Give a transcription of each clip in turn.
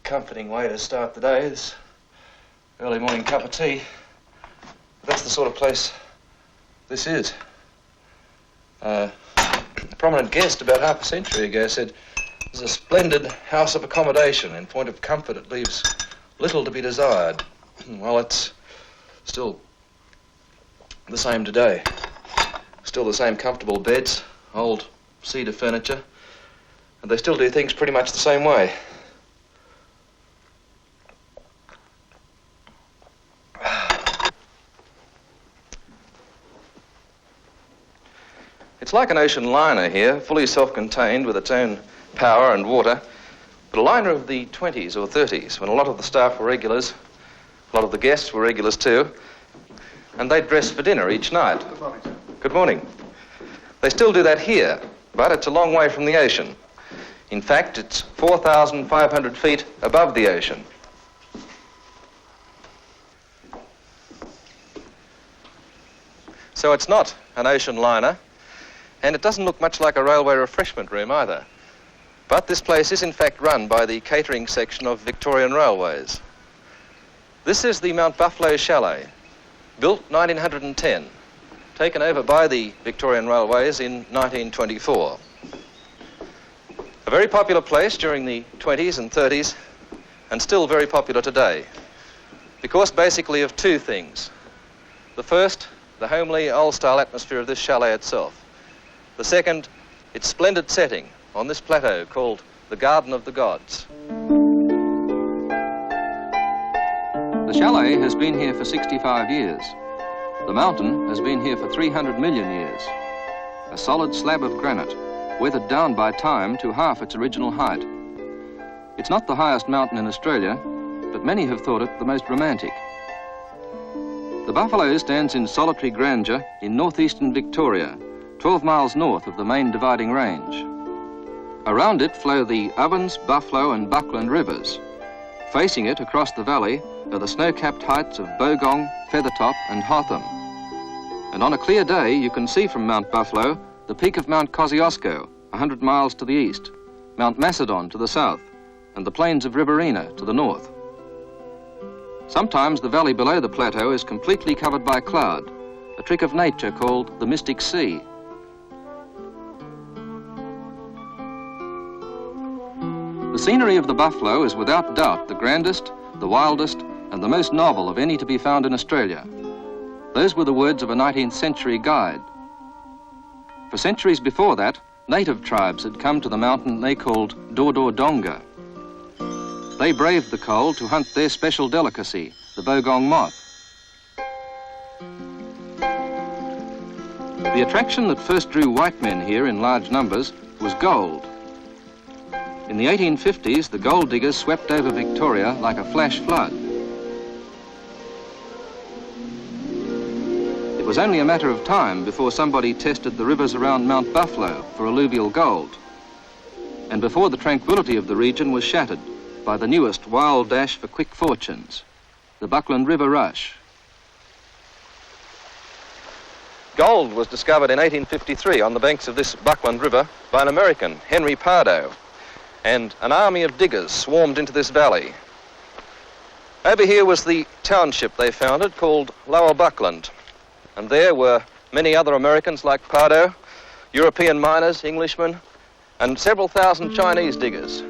comforting way to start the day, this early morning cup of tea. That's the sort of place this is. A prominent guest about half a century ago said, "It's a splendid house of accommodation. In point of comfort, it leaves little to be desired." Well, it's still the same today. Still the same comfortable beds, old cedar furniture, and they still do things pretty much the same way. It's like an ocean liner here, fully self-contained with its own power and water, but a liner of the 20s or 30s, when a lot of the staff were regulars, a lot of the guests were regulars too, and they'd dress for dinner each night. Good morning, sir. Good morning. They still do that here, but it's a long way from the ocean. In fact, it's 4,500 feet above the ocean. So it's not an ocean liner, and it doesn't look much like a railway refreshment room either. But this place is in fact run by the catering section of Victorian Railways. This is the Mt Buffalo Chalet, built 1910, taken over by the Victorian Railways in 1924. A very popular place during the 20s and 30s, and still very popular today, because basically of two things. The first, the homely, old-style atmosphere of this chalet itself. The second, its splendid setting on this plateau called the Garden of the Gods. The chalet has been here for 65 years. The mountain has been here for 300 million years. A solid slab of granite, weathered down by time to half its original height. It's not the highest mountain in Australia, but many have thought it the most romantic. The Buffalo stands in solitary grandeur in northeastern Victoria, 12 miles north of the main dividing range. Around it flow the Ovens, Buffalo and Buckland rivers. Facing it across the valley are the snow-capped heights of Bogong, Feathertop and Hotham. And on a clear day you can see from Mount Buffalo the peak of Mount Kosciuszko, 100 miles to the east, Mount Macedon to the south, and the plains of Riverina to the north. Sometimes the valley below the plateau is completely covered by cloud, a trick of nature called the Mystic Sea. The scenery of the Buffalo is without doubt the grandest, the wildest, and the most novel of any to be found in Australia. Those were the words of a 19th century guide. For centuries before that, native tribes had come to the mountain they called Dordor-Donga. They braved the cold to hunt their special delicacy, the bogong moth. The attraction that first drew white men here in large numbers was gold. In the 1850s, the gold diggers swept over Victoria like a flash flood. It was only a matter of time before somebody tested the rivers around Mount Buffalo for alluvial gold, and before the tranquility of the region was shattered by the newest wild dash for quick fortunes, the Buckland River Rush. Gold was discovered in 1853 on the banks of this Buckland River by an American, Henry Pardo, and an army of diggers swarmed into this valley. Over here was the township they founded called Lower Buckland, and there were many other Americans like Pardo, European miners, Englishmen, and several thousand Chinese diggers.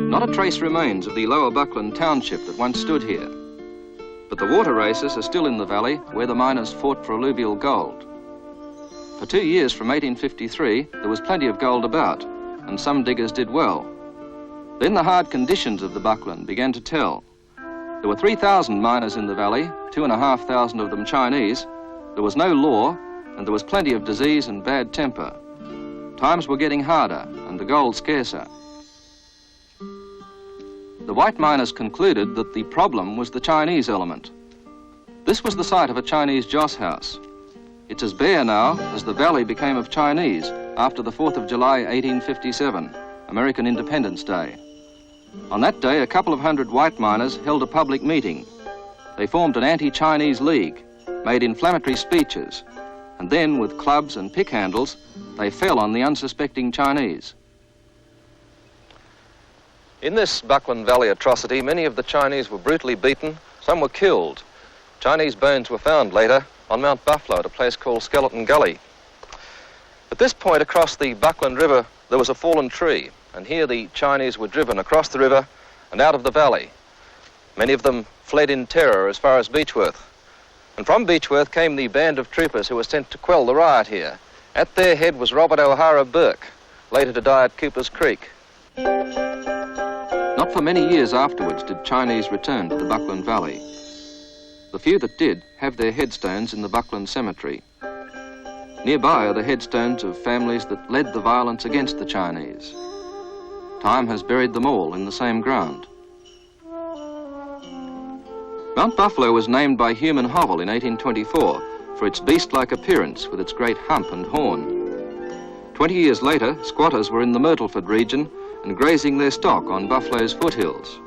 Not a trace remains of the Lower Buckland township that once stood here, but the water races are still in the valley where the miners fought for alluvial gold. For 2 years from 1853, there was plenty of gold about, and some diggers did well. Then the hard conditions of the Buckland began to tell. There were 3,000 miners in the valley, 2,500 of them Chinese. There was no law, and there was plenty of disease and bad temper. Times were getting harder, and the gold scarcer. The white miners concluded that the problem was the Chinese element. This was the site of a Chinese joss house. It's as bare now as the valley became of Chinese after the 4th of July, 1857, American Independence Day. On that day, a couple of hundred white miners held a public meeting. They formed an anti-Chinese league, made inflammatory speeches, and then, with clubs and pick handles, they fell on the unsuspecting Chinese. In this Buckland Valley atrocity, many of the Chinese were brutally beaten, some were killed. Chinese bones were found later on Mt Buffalo at a place called Skeleton Gully. At this point across the Buckland River, there was a fallen tree, and here the Chinese were driven across the river and out of the valley. Many of them fled in terror as far as Beechworth. And from Beechworth came the band of troopers who were sent to quell the riot here. At their head was Robert O'Hara Burke, later to die at Cooper's Creek. Not for many years afterwards did Chinese return to the Buckland Valley. The few that did have their headstones in the Buckland Cemetery. Nearby are the headstones of families that led the violence against the Chinese. Time has buried them all in the same ground. Mt Buffalo was named by Human Hovell in 1824 for its beast-like appearance with its great hump and horn. 20 years later, squatters were in the Myrtleford region and grazing their stock on Buffalo's foothills.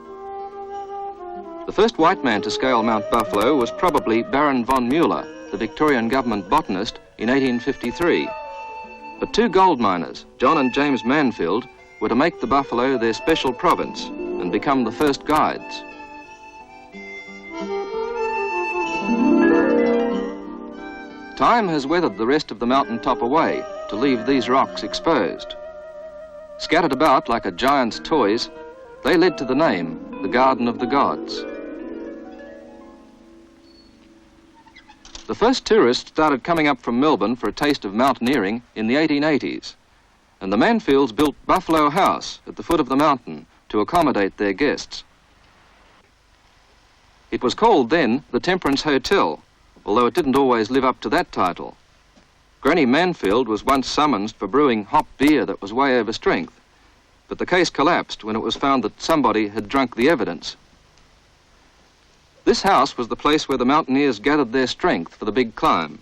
The first white man to scale Mt Buffalo was probably Baron von Mueller, the Victorian Government botanist, in 1853. But two gold miners, John and James Manfield, were to make the buffalo their special province and become the first guides. Time has weathered the rest of the mountaintop away to leave these rocks exposed. Scattered about like a giant's toys, they led to the name, the Garden of the Gods. The first tourists started coming up from Melbourne for a taste of mountaineering in the 1880s, and the Manfields built Buffalo House at the foot of the mountain to accommodate their guests. It was called then the Temperance Hotel, although it didn't always live up to that title. Granny Manfield was once summoned for brewing hop beer that was way over strength, but the case collapsed when it was found that somebody had drunk the evidence. This house was the place where the mountaineers gathered their strength for the big climb,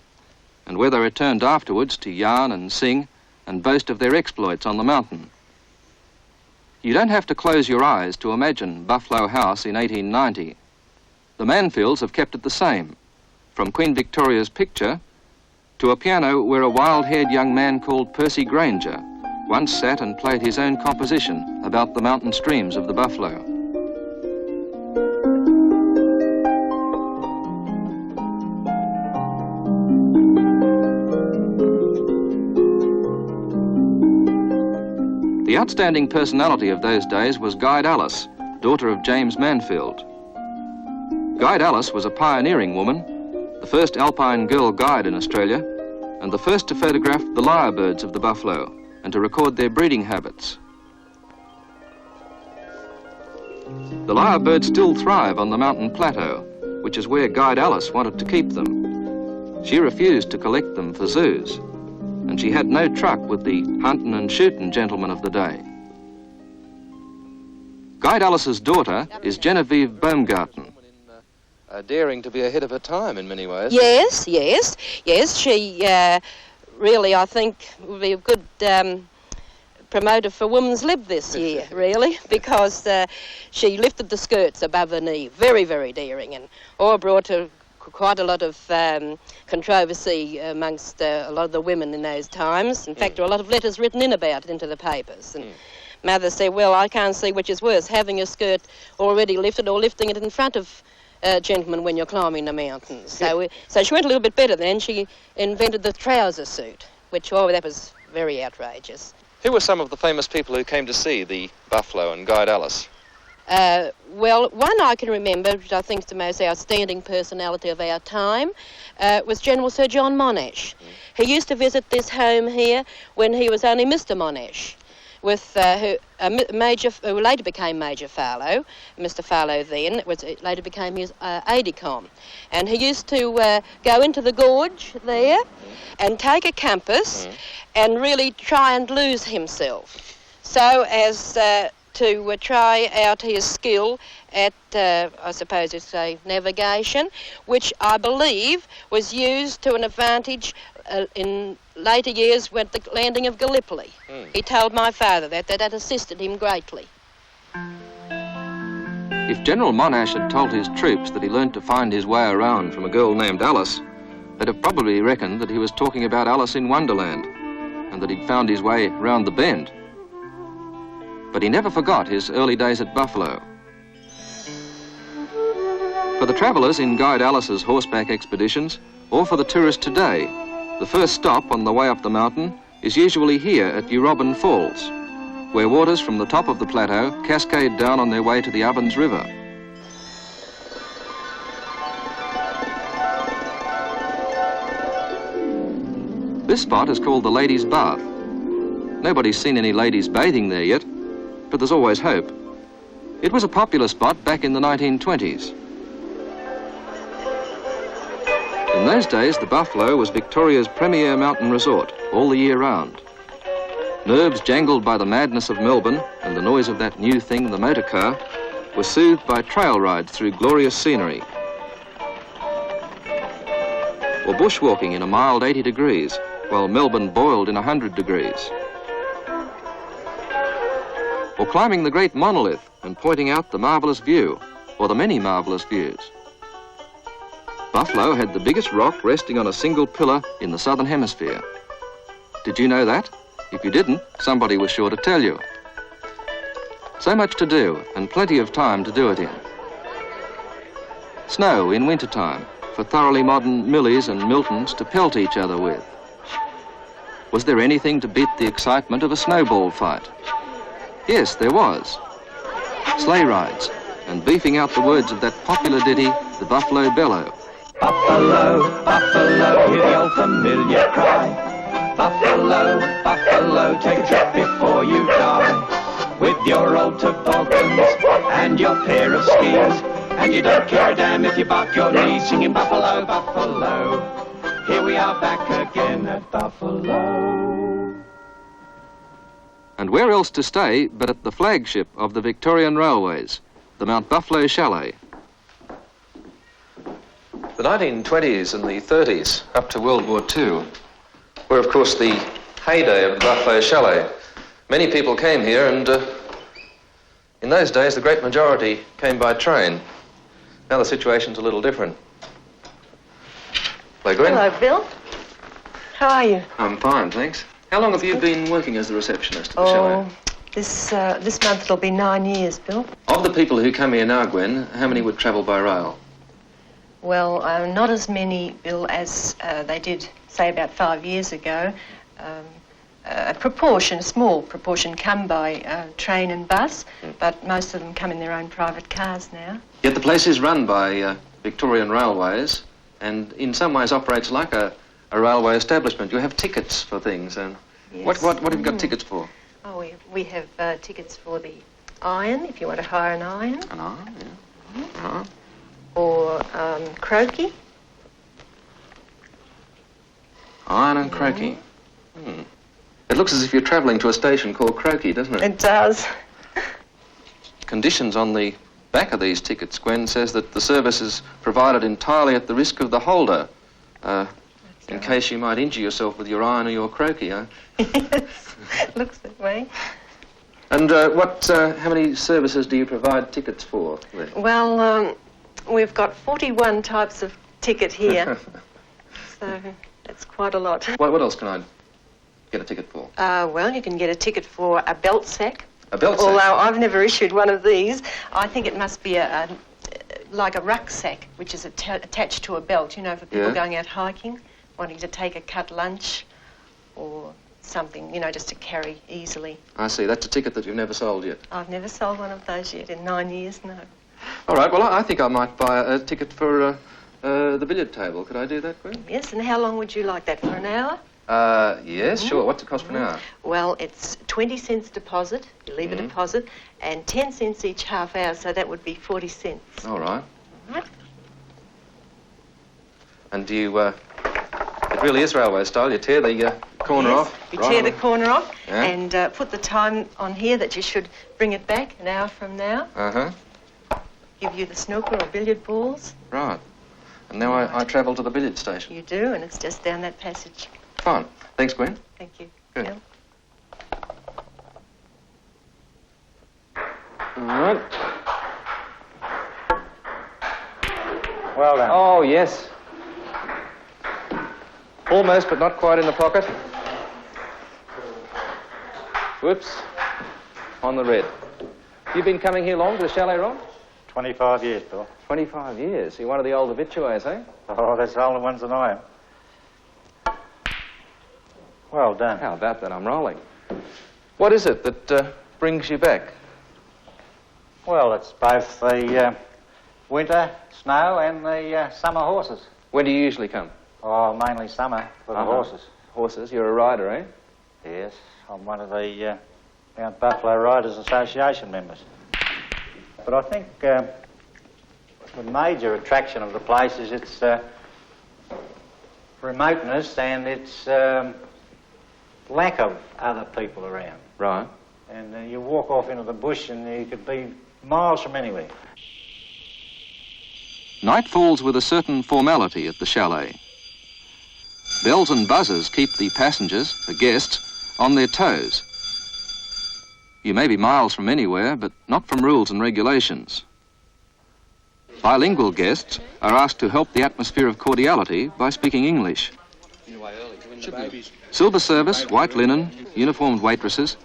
and where they returned afterwards to yarn and sing and boast of their exploits on the mountain. You don't have to close your eyes to imagine Buffalo House in 1890. The Manfields have kept it the same, from Queen Victoria's picture to a piano where a wild-haired young man called Percy Granger once sat and played his own composition about the mountain streams of the Buffalo. The outstanding personality of those days was Guide Alice, daughter of James Manfield. Guide Alice was a pioneering woman, the first alpine girl guide in Australia, and the first to photograph the lyrebirds of the buffalo and to record their breeding habits. The lyrebirds still thrive on the mountain plateau, which is where Guide Alice wanted to keep them. She refused to collect them for zoos, and she had no truck with the huntin' and shootin' gentlemen of the day. Guide Alice's daughter is Genevieve Baumgarten. Daring to be ahead of her time in many ways. Yes. She really, I think, will be a good promoter for Women's Lib this year, really, because she lifted the skirts above the knee. Very, very daring, and brought to quite a lot of controversy amongst a lot of the women in those times. In fact, there were a lot of letters written in about it into the papers. And Mother said, well, I can't see which is worse, having a skirt already lifted or lifting it in front of gentlemen when you're climbing the mountains. So she went a little bit better then. She invented the trouser suit, which, that was very outrageous. Who were some of the famous people who came to see the buffalo and Guide Alice? Well, one I can remember, which I think is the most outstanding personality of our time, was General Sir John Monash. He used to visit this home here when he was only Mr. Monash, with who later became Major Farlow, Mr. Farlow then, later became his aide-de-camp. And he used to go into the gorge there and take a compass and really try and lose himself, so as to try out his skill at, I suppose you'd say, navigation, which I believe was used to an advantage in later years with the landing of Gallipoli. He told my father that assisted him greatly. If General Monash had told his troops that he learnt to find his way around from a girl named Alice, they'd have probably reckoned that he was talking about Alice in Wonderland and that he'd found his way round the bend. but he never forgot his early days at Buffalo. For the travellers in Guide Alice's horseback expeditions, or for the tourist today, the first stop on the way up the mountain is usually here at Urobin Falls, where waters from the top of the plateau cascade down on their way to the Ovens River. This spot is called the Ladies' Bath. Nobody's seen any ladies bathing there yet, but there's always hope. It was a popular spot back in the 1920s. In those days, the Buffalo was Victoria's premier mountain resort all the year round. Nerves jangled by the madness of Melbourne and the noise of that new thing, the motor car, were soothed by trail rides through glorious scenery. Or bushwalking in a mild 80 degrees, while Melbourne boiled in 100 degrees. Or climbing the great monolith and pointing out the marvellous view, or the many marvellous views. Buffalo had the biggest rock resting on a single pillar in the southern hemisphere. Did you know that? If you didn't, somebody was sure to tell you. So much to do, and plenty of time to do it in. Snow in wintertime, for thoroughly modern Millies and Miltons to pelt each other with. Was there anything to beat the excitement of a snowball fight? Yes, there was. Sleigh rides, and beefing out the words of that popular ditty, the Buffalo Bellow. Buffalo, buffalo, hear the old familiar cry. Buffalo, buffalo, take a trip before you die. With your old toboggans and your pair of skis, and you don't care a damn if you bark your knees, singing Buffalo, buffalo. Here we are back again at Buffalo. And where else to stay but at the flagship of the Victorian Railways, the Mt Buffalo Chalet. The 1920s and the 30s, up to World War II, were of course the heyday of the Buffalo Chalet. Many people came here, and in those days the great majority came by train. Now the situation's a little different. Hello, Gwen. Hello, Bill. How are you? I'm fine, thanks. How long have you been working as the receptionist at the chalet? This month it'll be 9 years, Bill. Of the people who come here now, Gwen, how many would travel by rail? Well, not as many, Bill, as they did, say, about 5 years ago. A small proportion come by train and bus, but most of them come in their own private cars now. Yet the place is run by Victorian Railways, and in some ways operates like a railway establishment. You have tickets for things. And Yes. What have you got tickets for? Oh, we have tickets for the iron, if you want to hire an iron. An iron, yeah. Uh-huh. Or croquet. Iron and croquet. Hmm. It looks as if you're travelling to a station called Croquet, doesn't it? It does. Conditions on the back of these tickets, Gwen, says that the service is provided entirely at the risk of the holder, in case you might injure yourself with your iron or your croquet, huh? Yes, looks that way. And how many services do you provide tickets for there? Well, we've got 41 types of ticket here, so that's quite a lot. What else can I get a ticket for? Well, you can get a ticket for a belt sack. A belt sack? Although I've never issued one of these. I think it must be like a rucksack, which is attached to a belt, you know, for people going out hiking, wanting to take a cut lunch or something, you know, just to carry easily. I see. That's a ticket that you've never sold yet. I've never sold one of those yet in 9 years, no. All right. Well, I think I might buy a ticket for the billiard table. Could I do that, Gwen? Yes, and how long would you like that, for an hour? Yes, sure. What's it cost for an hour? Well, it's 20 cents deposit, you leave a deposit, and 10 cents each half hour, so that would be 40 cents. All right. Right? And do you, it really is railway style, you tear the corner off? You right tear on the corner off Yeah. and put the time on here that you should bring it back an hour from now. Uh-huh. Give you the snooker or billiard balls. Right. And now I travel to the billiard station. You do, and it's just down that passage. Fine. Thanks, Gwen. Thank you. Good. Bill. All right. Well done. Oh, yes. Almost, but not quite in the pocket. Whoops. on the red. You've been coming here long to the chalet, Ron? 25 years, Bill. 25 years. You're one of the old habitués, eh? Oh, that's the older ones than I am. Well done. How about that? I'm rolling. What is it that brings you back? Well, it's both the winter, snow, and the summer horses. When do you usually come? Oh, mainly summer for the horses. Horses? You're a rider, eh? Yes, I'm one of the Mt Buffalo Riders Association members. But I think the major attraction of the place is its remoteness and its lack of other people around. Right. And you walk off into the bush and you could be miles from anywhere. Night falls with a certain formality at the chalet. Bells and buzzers keep the passengers, the guests, on their toes. You may be miles from anywhere, but not from rules and regulations. Bilingual guests are asked to help the atmosphere of cordiality by speaking English. Silver service, white linen, uniformed waitresses.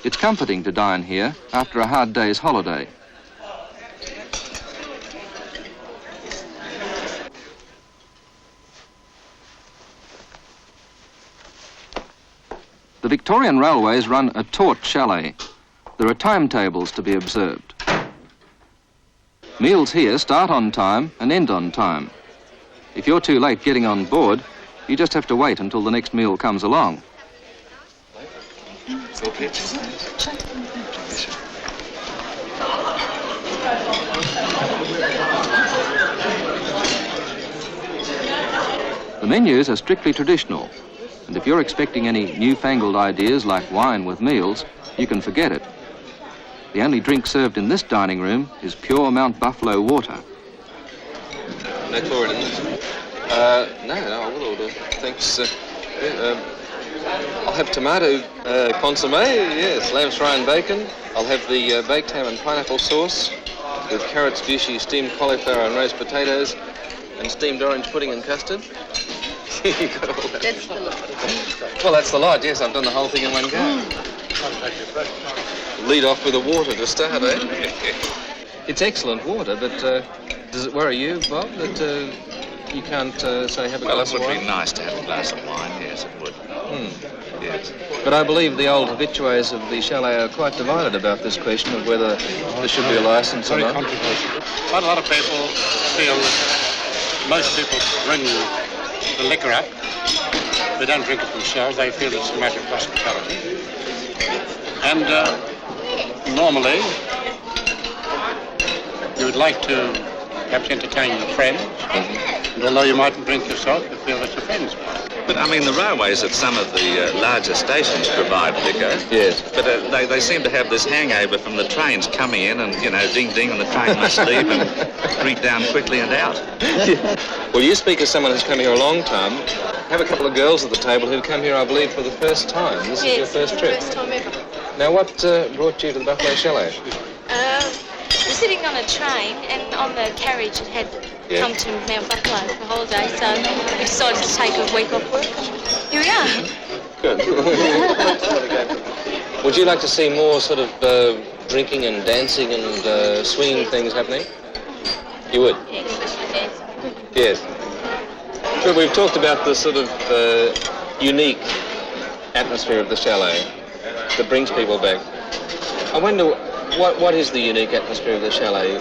It's comforting to dine here after a hard day's holiday. The Victorian railways run a taut chalet. There are timetables to be observed. Meals here start on time and end on time. If you're too late getting on board, you just have to wait until the next meal comes along. The menus are strictly traditional, and if you're expecting any newfangled ideas like wine with meals, you can forget it. The only drink served in this dining room is pure Mt Buffalo water. No chlorine in this? No, I will order. Thanks. I'll have tomato consomme, yes, lamb's fry and bacon. I'll have the baked ham and pineapple sauce with carrots, fuchsia, steamed cauliflower and roast potatoes, and steamed orange pudding and custard. You got all that. That's the lot. Well, that's the lot, yes. I've done the whole thing in one go. Lead off with the water to start, eh? It's excellent water, but does it worry you, Bob, that you can't, say, have a glass of wine? Well, it would be nice to have a glass of wine, yes, it would. Yes. But I believe the old habitués of the chalet are quite divided about this question of whether there should be a licence or not. Quite a lot of people feel that most people bring the liquor up. They don't drink it themselves. They feel it's a matter of hospitality. And normally, you would like to perhaps entertain your friends. And although you mightn't drink yourself, you feel that your friends might. But, I mean, the railways at some of the larger stations provide liquor. Yes. But they seem to have this hangover from the trains coming in and, you know, ding-ding, and the train must leave and drink down quickly and out. Well, you speak as someone who's come here a long time. Have a couple of girls at the table who've come here, I believe, for the first time. This is your first trip. First time ever. Now, what brought you to the Buffalo Chalet? We're sitting on a train, and on the carriage it had come to Mt Buffalo for holiday, so we decided to take a week off work. Here we are. Good. Would you like to see more sort of drinking and dancing and swinging things happening? You would? Yes. Well, we've talked about the sort of unique atmosphere of the chalet that brings people back. I wonder, what is the unique atmosphere of the chalet?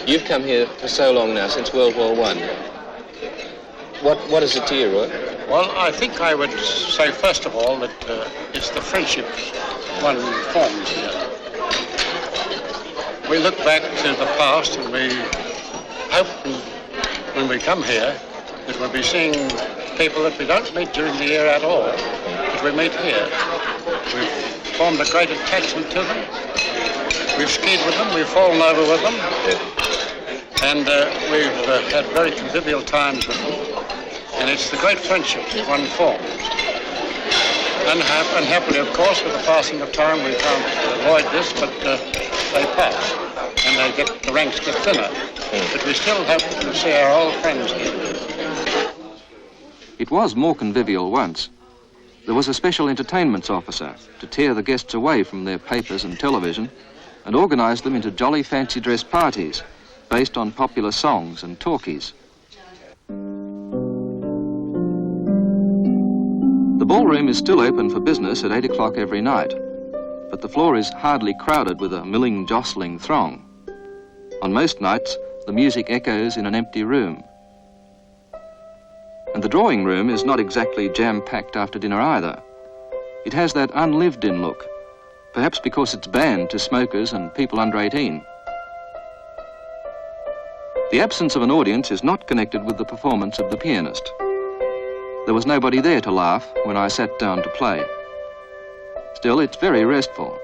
You've come here for so long now, since World War I. What is it to you, Roy? Well, I think I would say, first of all, that it's the friendships one forms here. We look back to the past and we hope when we come here that we'll be seeing people that we don't meet during the year at all, that we meet here. We've formed a great attachment to them. We've skied with them, we've fallen over with them, and we've had very convivial times with them. And it's the great friendship that one forms. Unhappily, of course, with the passing of time, we can't avoid this, but they pass, and the ranks get thinner. But we still hope to see our old friends here. It was more convivial once. there was a special entertainments officer to tear the guests away from their papers and television and organise them into jolly fancy dress parties based on popular songs and talkies. The ballroom is still open for business at 8 o'clock every night, but the floor is hardly crowded with a milling, jostling throng. On most nights, the music echoes in an empty room. And the drawing room is not exactly jam-packed after dinner either. It has that unlived-in look, perhaps because it's banned to smokers and people under 18. The absence of an audience is not connected with the performance of the pianist. There was nobody there to laugh when I sat down to play. Still, it's very restful.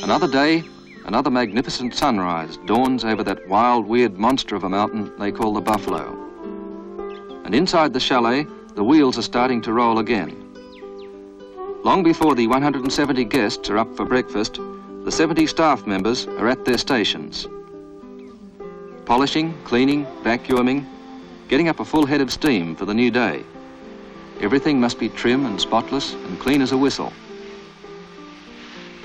Another day, another magnificent sunrise dawns over that wild, weird monster of a mountain they call the Buffalo. And inside the chalet, the wheels are starting to roll again. Long before the 170 guests are up for breakfast, the 70 staff members are at their stations. Polishing, cleaning, vacuuming, getting up a full head of steam for the new day. Everything must be trim and spotless and clean as a whistle.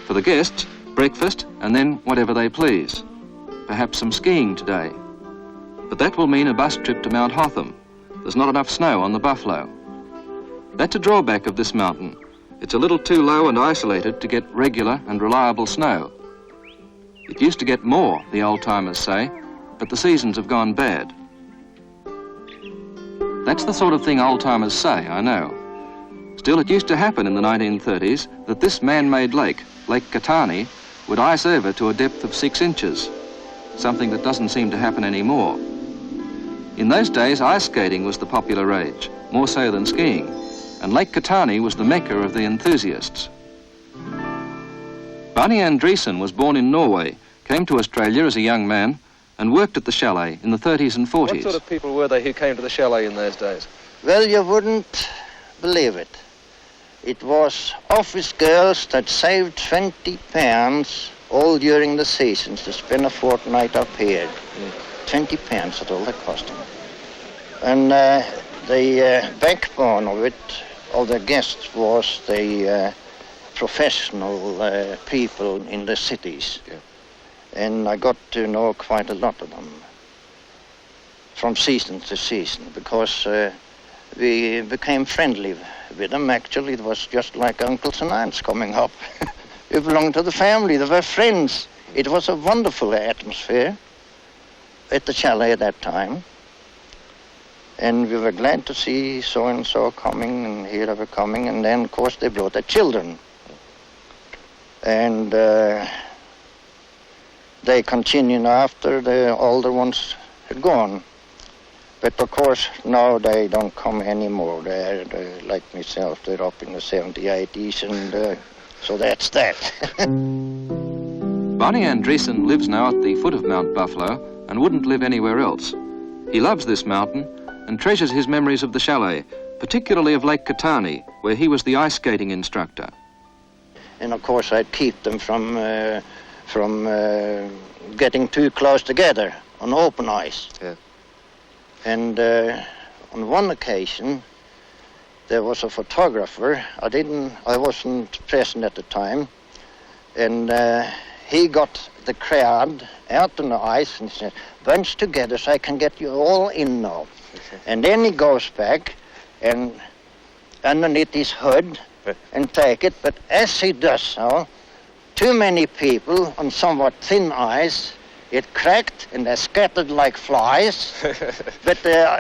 For the guests, breakfast and then whatever they please. Perhaps some skiing today. But that will mean a bus trip to Mount Hotham. There's not enough snow on the Buffalo. That's a drawback of this mountain. It's a little too low and isolated to get regular and reliable snow. It used to get more, the old-timers say, but the seasons have gone bad. That's the sort of thing old-timers say, I know. Still, it used to happen in the 1930s that this man-made lake, Lake Katani, would ice over to a depth of 6 inches, something that doesn't seem to happen anymore. In those days, ice skating was the popular rage, more so than skiing, and Lake Katani was the mecca of the enthusiasts. Barney Andreessen was born in Norway, came to Australia as a young man, and worked at the chalet in the 30s and 40s. What sort of people were they who came to the chalet in those days? Well, you wouldn't believe it. It was office girls that saved £20 all during the seasons to spend a fortnight up here. £20 at all the cost. And the backbone of it, of the guests, was the professional people in the cities. Yeah. And I got to know quite a lot of them from season to season, because we became friendly with them. Actually, it was just like uncles and aunts coming up. We belonged to the family. They were friends. It was a wonderful atmosphere at the chalet at that time. And we were glad to see so-and-so coming, and here they were coming. And then, of course, they brought their children. And they continued after the older ones had gone. But of course, now they don't come anymore. They're like myself, they're up in the 70s, 80s, and so that's that. Barney Andreessen lives now at the foot of Mount Buffalo and wouldn't live anywhere else. He loves this mountain and treasures his memories of the chalet, particularly of Lake Katani, where he was the ice skating instructor. And of course, I'd keep them from getting too close together on open ice. Yeah. And on one occasion, there was a photographer. I wasn't present at the time, and he got the crowd out on the ice and said, "Bunch together so I can get you all in now." And then he goes back and underneath his hood and take it. But as he does so, too many people on somewhat thin ice, it cracked and they scattered like flies. But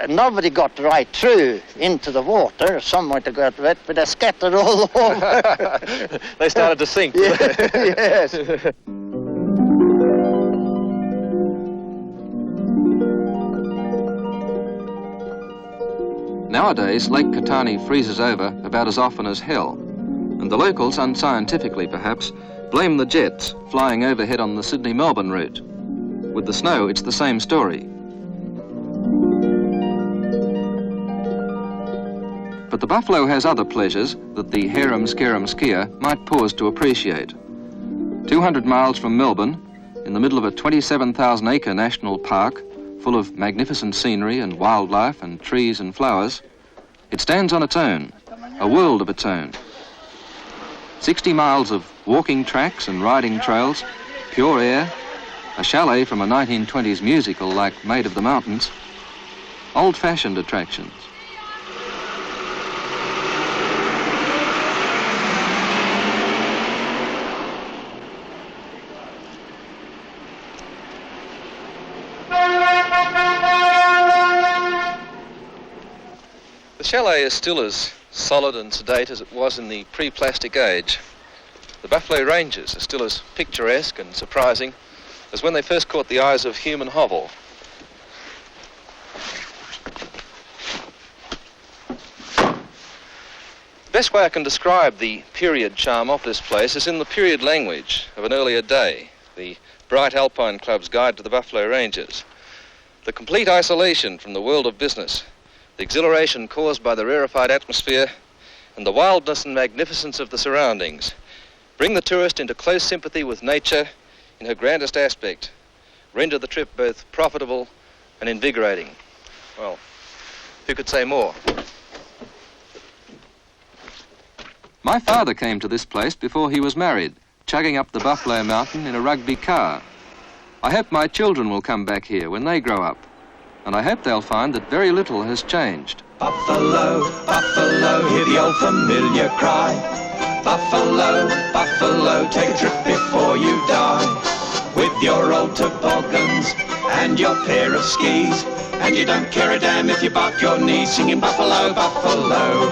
nobody got right through into the water. Some might have got wet, but they scattered all over. They started to sink. Yes. Nowadays, Lake Katani freezes over about as often as hell, and the locals, unscientifically perhaps, blame the jets flying overhead on the Sydney-Melbourne route. With the snow, it's the same story. For But the Buffalo has other pleasures that the harum-scarum skier might pause to appreciate. 200 miles from Melbourne, in the middle of a 27,000-acre national park, full of magnificent scenery and wildlife and trees and flowers, it stands on its own, a world of its own. 60 miles of walking tracks and riding trails, pure air, a chalet from a 1920s musical like Maid of the Mountains, old-fashioned attractions. The chalet is still as solid and sedate as it was in the pre-plastic age. The Buffalo Ranges are still as picturesque and surprising as when they first caught the eyes of human hovel. The best way I can describe the period charm of this place is in the period language of an earlier day, the Bright Alpine Club's Guide to the Buffalo Ranges. The complete isolation from the world of business, the exhilaration caused by the rarefied atmosphere, and the wildness and magnificence of the surroundings bring the tourist into close sympathy with nature in her grandest aspect, render the trip both profitable and invigorating. Well, who could say more? My father came to this place before he was married, chugging up the Buffalo Mountain in a rugby car. I hope my children will come back here when they grow up, and I hope they'll find that very little has changed. Buffalo, Buffalo, hear the old familiar cry. Buffalo, Buffalo, take a trip before you die. With your old toboggans and your pair of skis, and you don't care a damn if you bark your knees, singing Buffalo, Buffalo.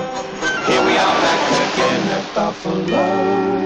Here we are back again at Buffalo.